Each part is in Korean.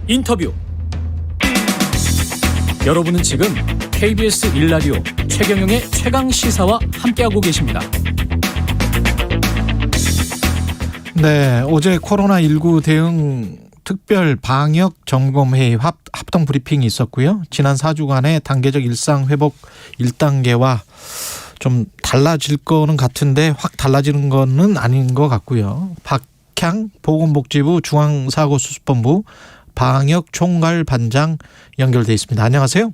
인터뷰. 여러분은 지금 KBS 1라디오 최경영의 최강시사와 함께하고 계십니다. 네, 어제 코로나19 대응 특별 방역 점검회의 합동 브리핑이 있었고요. 지난 4주간의 단계적 일상 회복 1단계와 좀 달라질 거는 같은데 확 달라지는 거는 아닌 것 같고요. 박향 보건복지부 중앙사고수습본부 방역총괄반장 연결돼 있습니다. 안녕하세요.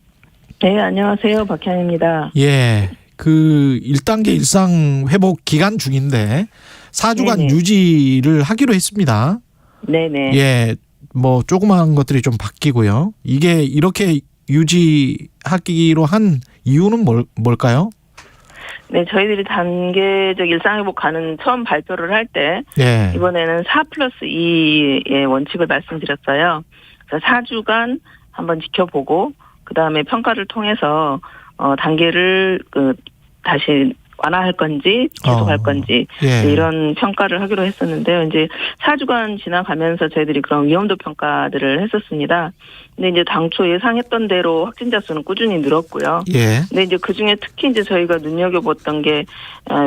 네, 안녕하세요. 박향입니다. 예, 그 1단계 일상 회복 기간 중인데 4주간 네네. 유지를 하기로 했습니다. 네네. 예, 뭐 조그마한 것들이 좀 바뀌고요. 이게 이렇게 유지하기로 한 이유는 뭘까요? 네, 저희들이 단계적 일상회복하는 처음 발표를 할 때 예. 이번에는 4+2의 원칙을 말씀드렸어요. 그래서 4주간 한번 지켜보고 그다음에 평가를 통해서 단계를 다시 완화할 건지 계속할 건지 예. 이런 평가를 하기로 했었는데요. 이제 4주간 지나가면서 저희들이 그런 위험도 평가들을 했었습니다. 근데 이제 당초 예상했던 대로 확진자 수는 꾸준히 늘었고요. 예. 근데 이제 그 중에 특히 이제 저희가 눈여겨봤던 게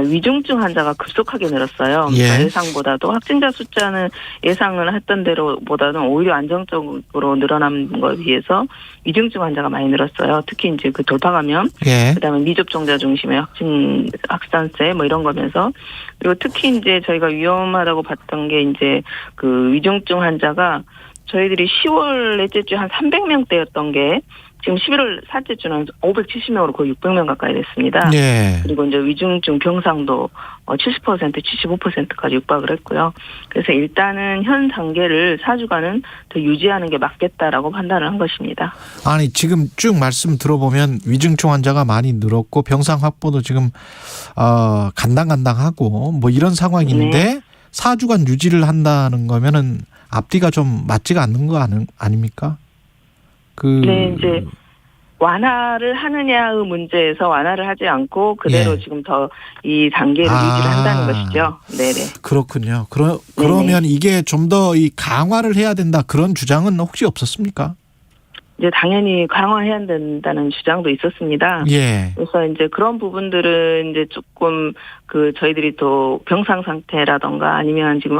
위중증 환자가 급속하게 늘었어요. 예. 그러니까 예상보다도 확진자 숫자는 예상을 했던 대로보다는 오히려 안정적으로 늘어난 거에 비해서 위중증 환자가 많이 늘었어요. 특히 이제 그 돌파 감염, 예. 그다음에 미접종자 중심의 확산세 뭐 이런 거면서 그리고 특히 이제 저희가 위험하다고 봤던 게 이제 그 위중증 환자가 저희들이 10월 넷째 주 한 300명대였던 게 지금 11월 셋째 주는 570명으로 거의 600명 가까이 됐습니다. 예. 그리고 이제 위중증 병상도 70%, 75%까지 육박을 했고요. 그래서 일단은 현 단계를 4주간은 더 유지하는 게 맞겠다라고 판단을 한 것입니다. 아니 지금 쭉 말씀 들어보면 위중증 환자가 많이 늘었고 병상 확보도 지금 간당간당하고 뭐 이런 상황인데 네. 4주간 유지를 한다는 거면은 앞뒤가 좀 맞지가 않는 거 아닙니까? 네, 이제 완화를 하느냐의 문제에서 완화를 하지 않고 그대로 예. 지금 더 이 단계를 유지를 한다는 것이죠. 네네. 그렇군요. 그러면 이게 좀 더 이 강화를 해야 된다 그런 주장은 혹시 없었습니까? 이제 당연히 강화해야 된다는 주장도 있었습니다. 예. 그래서 이제 그런 부분들은 이제 조금 저희들이 또 병상 상태라던가 아니면 지금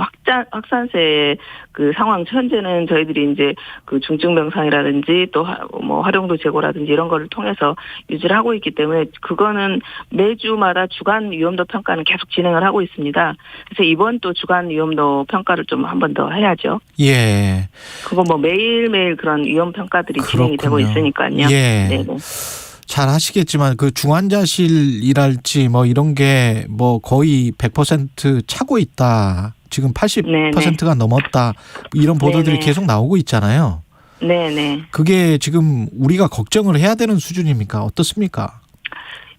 확산세 그 상황 현재는 저희들이 이제 그 중증 병상이라든지 또 뭐 활용도 재고라든지 이런 거를 통해서 유지를 하고 있기 때문에 그거는 매주마다 주간 위험도 평가는 계속 진행을 하고 있습니다. 그래서 이번 또 주간 위험도 평가를 좀 한 번 더 해야죠. 예. 그거 뭐 매일매일 그런 위험 평가들이 진행이 되고 있으니까요. 예. 네네. 잘 하시겠지만 그 중환자실이랄지 뭐 이런 게 뭐 거의 100% 차고 있다. 지금 80%가 넘었다. 이런 보도들이 네네. 계속 나오고 있잖아요. 네네. 그게 지금 우리가 걱정을 해야 되는 수준입니까? 어떻습니까?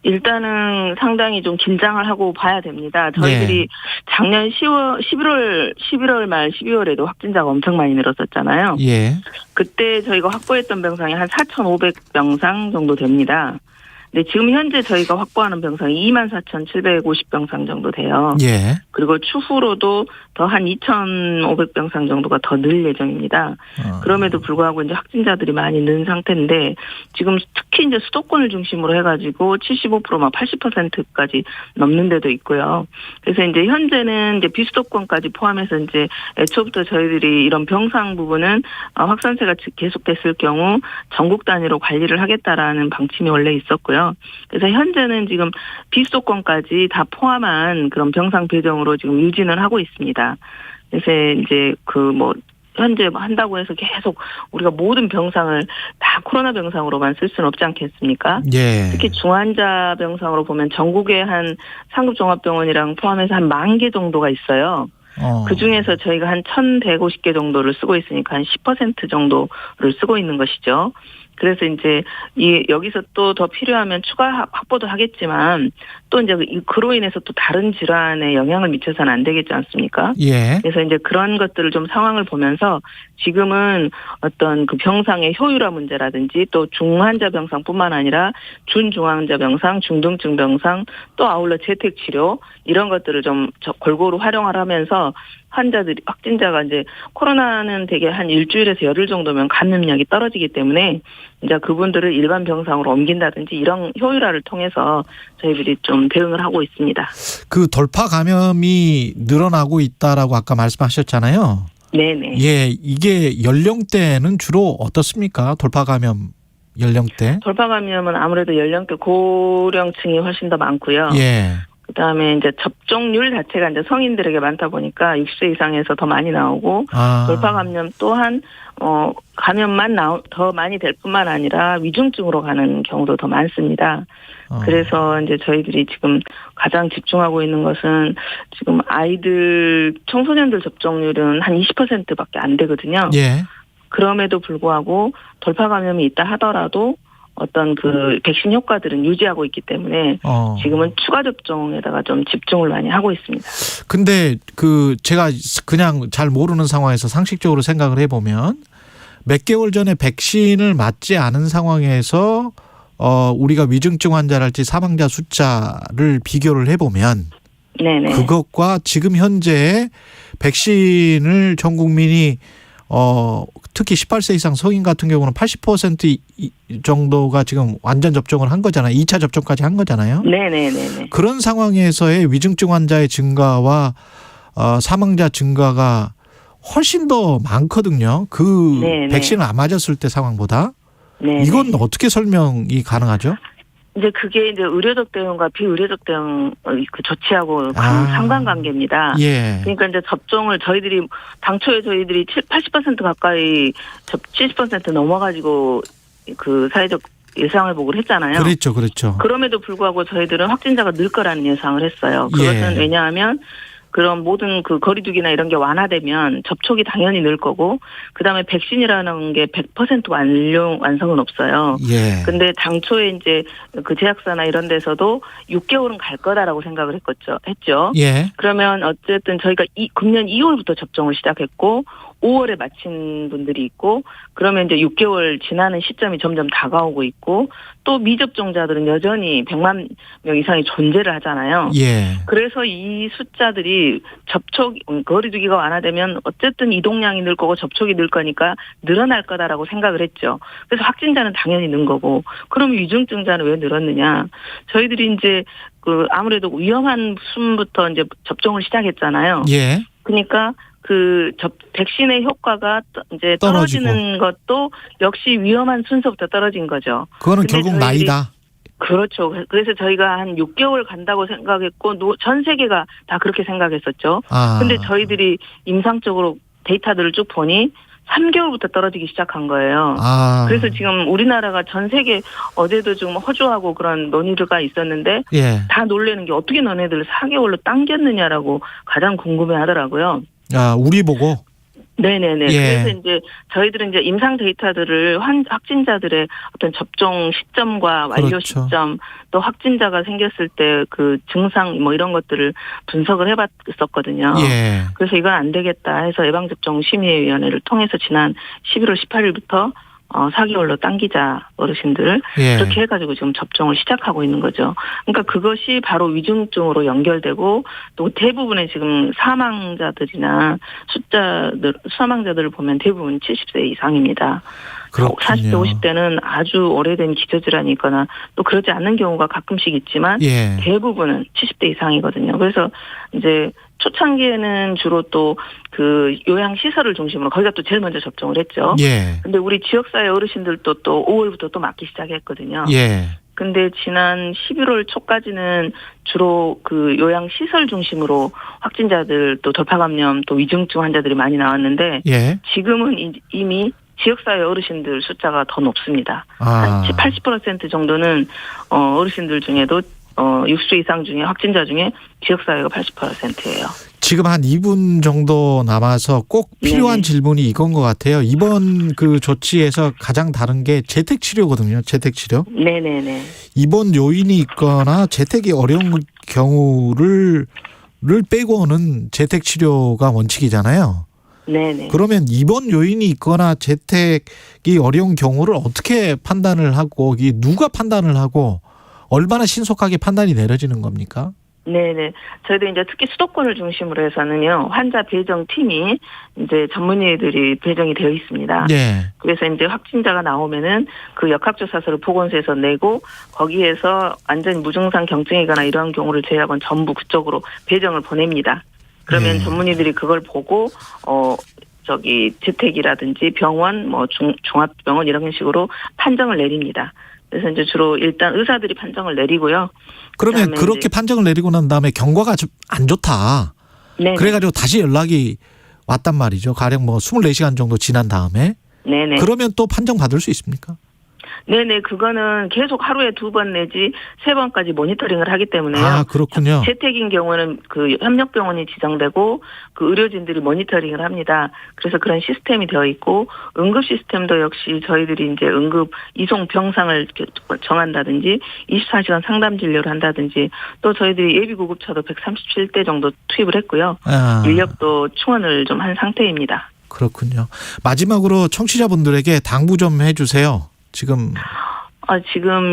일단은 상당히 좀 긴장을 하고 봐야 됩니다. 저희들이 네. 작년 11월 말 12월에도 확진자가 엄청 많이 늘었었잖아요. 예. 그때 저희가 확보했던 병상이 한 4,500병상 정도 됩니다. 근데 지금 현재 저희가 확보하는 병상이 24,750병상 정도 돼요. 예. 그리고 추후로도 더 한 2,500병상 정도가 더 늘 예정입니다. 그럼에도 불구하고 이제 확진자들이 많이 는 상태인데 지금 특히 이제 수도권을 중심으로 해가지고 75%막 80%까지 넘는 데도 있고요. 그래서 이제 현재는 이제 비수도권까지 포함해서 이제 애초부터 저희들이 이런 병상 부분은 확산세가 계속됐을 경우 전국 단위로 관리를 하겠다라는 방침이 원래 있었고요. 그래서 현재는 지금 비수도권까지 다 포함한 그런 병상 배정으로 지금 유지는 하고 있습니다. 그래서 이제 현재 한다고 해서 계속 우리가 모든 병상을 다 코로나 병상으로만 쓸 수는 없지 않겠습니까? 예. 특히 중환자 병상으로 보면 전국에 한 상급 종합병원이랑 포함해서 한 10,000개 정도가 있어요. 그 중에서 저희가 한 1,150개 정도를 쓰고 있으니까 한 10% 정도를 쓰고 있는 것이죠. 그래서 이제 여기서 또 더 필요하면 추가 확보도 하겠지만 또 이제 그로 인해서 또 다른 질환에 영향을 미쳐서는 안 되겠지 않습니까? 예. 그래서 이제 그런 것들을 좀 상황을 보면서 지금은 어떤 그 병상의 효율화 문제라든지 또 중환자 병상뿐만 아니라 준중환자 병상, 중등증 병상 또 아울러 재택 치료 이런 것들을 좀 골고루 활용을 하면서 환자들이 확진자가 이제 코로나는 되게 한 일주일에서 열흘 정도면 감염력이 떨어지기 때문에 이제 그분들을 일반 병상으로 옮긴다든지 이런 효율화를 통해서 저희들이 좀 대응을 하고 있습니다. 그 돌파 감염이 늘어나고 있다라고 아까 말씀하셨잖아요. 네네. 예, 이게 연령대는 주로 어떻습니까? 돌파 감염 연령대? 돌파 감염은 아무래도 연령대 고령층이 훨씬 더 많고요. 예. 그다음에 이제 접종률 자체가 이제 성인들에게 많다 보니까 60세 이상에서 더 많이 나오고 돌파 감염 또한 감염만 더 많이 될 뿐만 아니라 위중증으로 가는 경우도 더 많습니다. 그래서 이제 저희들이 지금 가장 집중하고 있는 것은 지금 아이들 청소년들 접종률은 한 20%밖에 안 되거든요. 예. 그럼에도 불구하고 돌파 감염이 있다 하더라도 어떤 그 백신 효과들은 유지하고 있기 때문에 지금은 추가 접종에다가 좀 집중을 많이 하고 있습니다. 근데 그 제가 그냥 잘 모르는 상황에서 상식적으로 생각을 해보면 몇 개월 전에 백신을 맞지 않은 상황에서 우리가 위중증 환자랄지 사망자 숫자를 비교를 해보면 네네. 그것과 지금 현재 백신을 전 국민이 특히 18세 이상 성인 같은 경우는 80% 정도가 지금 완전 접종을 한 거잖아요. 2차 접종까지 한 거잖아요. 네네네. 그런 상황에서의 위중증 환자의 증가와 사망자 증가가 훨씬 더 많거든요. 그 네네. 백신을 안 맞았을 때 상황보다. 네네. 이건 어떻게 설명이 가능하죠? 이제 그게 이제 의료적 대응과 비의료적 대응 그 조치하고 상관관계입니다. 예. 그러니까 이제 접종을 당초에 저희들이 80% 가까이 70% 넘어가지고 그 사회적 예상을 보고를 했잖아요. 그렇죠. 그럼에도 불구하고 저희들은 확진자가 늘 거라는 예상을 했어요. 그것은 왜냐하면 그런 모든 그 거리두기나 이런 게 완화되면 접촉이 당연히 늘 거고, 그 다음에 백신이라는 게 100% 완성은 없어요. 예. 근데 당초에 이제 그 제약사나 이런 데서도 6개월은 갈 거다라고 생각을 했죠. 예. 그러면 어쨌든 저희가 금년 2월부터 접종을 시작했고, 5월에 마친 분들이 있고, 그러면 이제 6개월 지나는 시점이 점점 다가오고 있고, 또 미접종자들은 여전히 100만 명 이상이 존재를 하잖아요. 예. 그래서 이 숫자들이 거리두기가 완화되면 어쨌든 이동량이 늘 거고 접촉이 늘 거니까 늘어날 거다라고 생각을 했죠. 그래서 확진자는 당연히 는 거고, 그럼 위중증자는 왜 늘었느냐? 저희들이 이제 아무래도 위험한 순부터 이제 접종을 시작했잖아요. 예. 그러니까 백신의 효과가 이제 떨어지는 것도 역시 위험한 순서부터 떨어진 거죠. 그거는 결국 나이다. 그렇죠. 그래서 저희가 한 6개월 간다고 생각했고, 전 세계가 다 그렇게 생각했었죠. 근데 저희들이 임상적으로 데이터들을 쭉 보니 3개월부터 떨어지기 시작한 거예요. 그래서 지금 우리나라가 전 세계 어제도 좀 허주하고 그런 논의가 있었는데 다 놀라는 게 어떻게 너네들 4개월로 당겼느냐라고 가장 궁금해 하더라고요. 우리 보고? 네네네. 예. 그래서 이제 저희들은 이제 임상 데이터들을 확진자들의 어떤 접종 시점과 완료 시점, 또 확진자가 생겼을 때 그 증상 이런 것들을 분석을 해봤었거든요. 예. 그래서 이건 안 되겠다 해서 예방접종심의위원회를 통해서 지난 11월 18일부터 4개월로 당기자 어르신들 그렇게 해가지고 지금 접종을 시작하고 있는 거죠. 그러니까 그것이 바로 위중증으로 연결되고 또 대부분의 지금 사망자들이나 사망자들을 보면 대부분 70세 이상입니다. 그렇군요. 40대, 50대는 아주 오래된 기저질환이 있거나 또 그러지 않는 경우가 가끔씩 있지만 대부분은 70대 이상이거든요. 그래서 이제 초창기에는 주로 또 그 요양시설을 중심으로 거기가 또 제일 먼저 접종을 했죠. 근데 우리 지역사회 어르신들도 또 5월부터 또 맞기 시작했거든요. 근데 지난 11월 초까지는 주로 그 요양시설 중심으로 확진자들 또 돌파감염 또 위중증 환자들이 많이 나왔는데 지금은 이미 지역사회 어르신들 숫자가 더 높습니다. 한 80% 정도는 어르신들 중에도 60세 이상 중에 확진자 중에 지역사회가 80%예요. 지금 한 2분 정도 남아서 꼭 필요한 네네. 질문이 이건 것 같아요. 이번 그 조치에서 가장 다른 게 재택 치료거든요. 재택 치료. 네네네. 입원 요인이 있거나 재택이 어려운 경우를 빼고는 재택 치료가 원칙이잖아요. 네네. 그러면 입원 요인이 있거나 재택이 어려운 경우를 어떻게 판단을 하고 이게 누가 판단을 하고 얼마나 신속하게 판단이 내려지는 겁니까? 네네. 저희도 이제 특히 수도권을 중심으로 해서는요, 환자 배정 팀이 이제 전문의들이 배정이 되어 있습니다. 네. 그래서 이제 확진자가 나오면은 그 역학조사서를 보건소에서 내고 거기에서 완전히 무증상 경증이거나 이러한 경우를 제외하고는 전부 그쪽으로 배정을 보냅니다. 그러면 전문의들이 그걸 보고 재택이라든지 병원, 종합병원 이런 식으로 판정을 내립니다. 그래서 이제 주로 일단 의사들이 판정을 내리고요. 그러면 그다음에 그렇게 이제 판정을 내리고 난 다음에 경과가 좀 안 좋다. 네네. 그래가지고 다시 연락이 왔단 말이죠. 가령 24시간 정도 지난 다음에. 네네. 그러면 또 판정 받을 수 있습니까? 네네. 그거는 계속 하루에 2번 내지 3번까지 모니터링을 하기 때문에요. 아, 그렇군요. 재택인 경우는 그 협력병원이 지정되고 그 의료진들이 모니터링을 합니다. 그래서 그런 시스템이 되어 있고 응급 시스템도 역시 저희들이 이제 응급 이송 병상을 정한다든지 24시간 상담 진료를 한다든지 또 저희들이 예비 구급차도 137대 정도 투입을 했고요. 인력도 충원을 좀 한 상태입니다. 그렇군요. 마지막으로 청취자분들에게 당부 좀 해주세요. 지금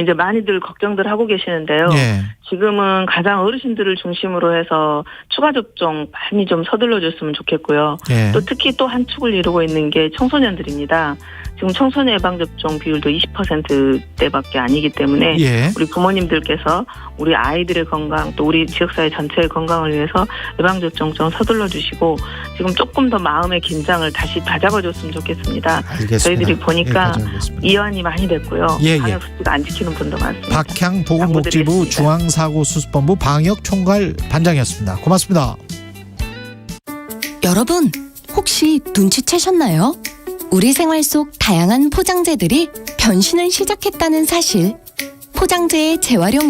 이제 많이들 걱정들 하고 계시는데요. 예. 지금은 가장 어르신들을 중심으로 해서 추가 접종 많이 좀 서둘러 줬으면 좋겠고요. 예. 또 특히 또 한 축을 이루고 있는 게 청소년들입니다. 지금 청소년 예방접종 비율도 20%대밖에 아니기 때문에 예. 우리 부모님들께서 우리 아이들의 건강 또 우리 지역사회 전체의 건강을 위해서 예방접종 좀 서둘러 주시고 지금 조금 더 마음의 긴장을 다시 다잡아줬으면 좋겠습니다. 알겠습니다. 저희들이 보니까 예, 이완이 많이 됐고요. 예, 예. 방역수칙 안 지키는 분도 많습니다. 박향 보건복지부 당부드리겠습니다. 중앙사고수습본부 방역총괄 반장이었습니다. 고맙습니다. 여러분, 혹시 눈치채셨나요? 우리 생활 속 다양한 포장재들이 변신을 시작했다는 사실. 포장재의 재활용